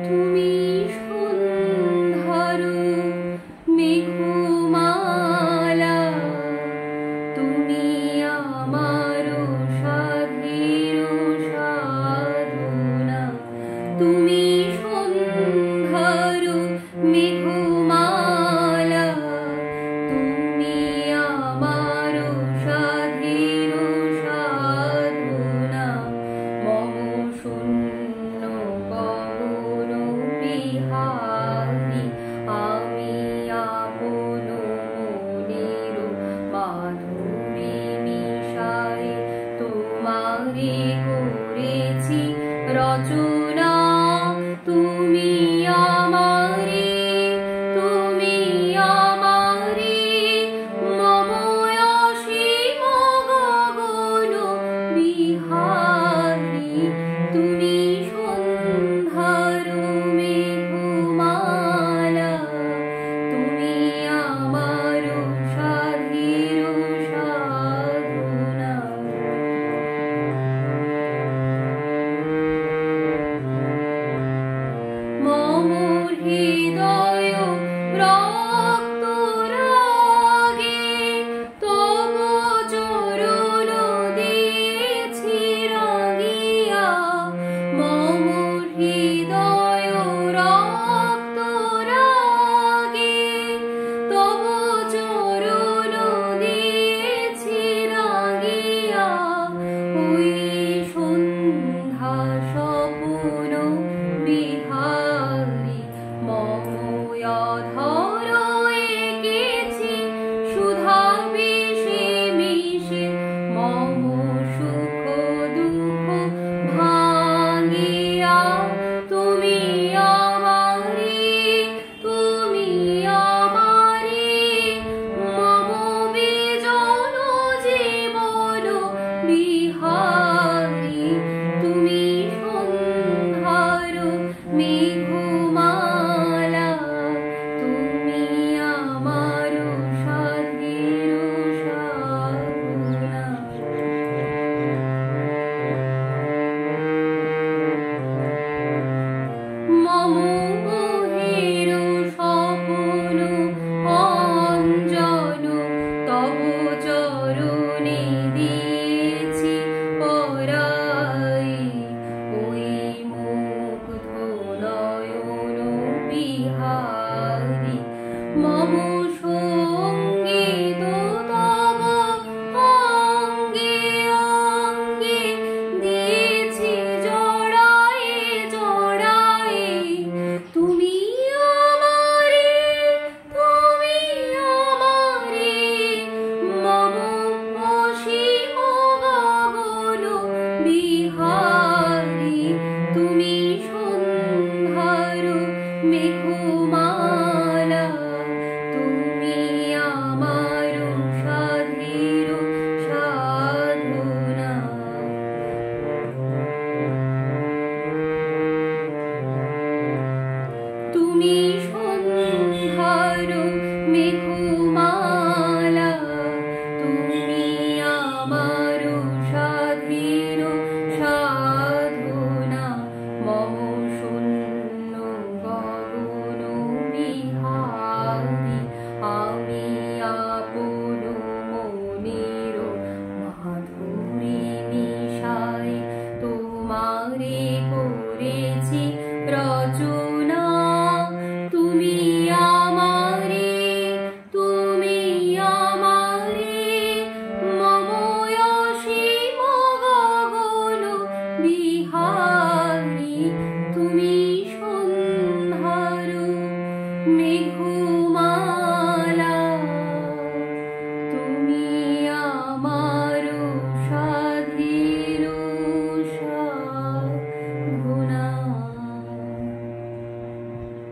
তুমি সন্ধ্যার মেঘমালা, তুমি আমার সাধের সাধনা। তুমি সন্ধ্যার মেঘমালা, তুমি আমার সাধের সাধনা। মম শূন্য গগন বিহারী, আমি আপন মনের মাধুরী নিশায় তোমারে করেছি রচনা। তুমি আমারে, তুমি আমারে, মম অসীম গগন বিহারী। তুমি সন্ধ্যার মেঘমালা, তুমি আমার সাধের সাধনা। মম হৃদয় রক্ত রাগে তব চরণ দিয়েছি রাগিয়া। মম হৃদয় রক্ত রাগে তব চরণ দিয়েছি রাগিয়া। ওই সন্ধ্যা স্বপ্ন বিহারী, মম অধর এঁকেছি সুধা বিষে মিশে। মম সুখ দুঃখ ভাঙিয়া তুমি আমারে, তুমি আমারে, মম বিজন জীবন বিহারী। তুমি সন্ধ্যার মেঘমালা, তুমি আমার সাধের সাধনা। মম মোহের স্বপ্ন অঞ্জন তব চরণে দিয়েছি পরাই। ওই মুগ্ধ নয়ন বিহারী, মম সঙ্গীত তব অঙ্গে অঙ্গে দিয়েছি জড়ায়ে জড়ায়ে। তুমি আমারে, তুমি আমারে, মম অসীম গগন বিহারী। তুমি সন্ধ্যার মেঘমালা, তুমি আমার সাধের সাধনা। তুমি সন্ধ্যার মেঘমালা, তুমি আমার সাধের সাধনা। মম শূন্য গগন বিহারী, আমি আপন মনের মাধুরী নিশায় তোমারে করেছি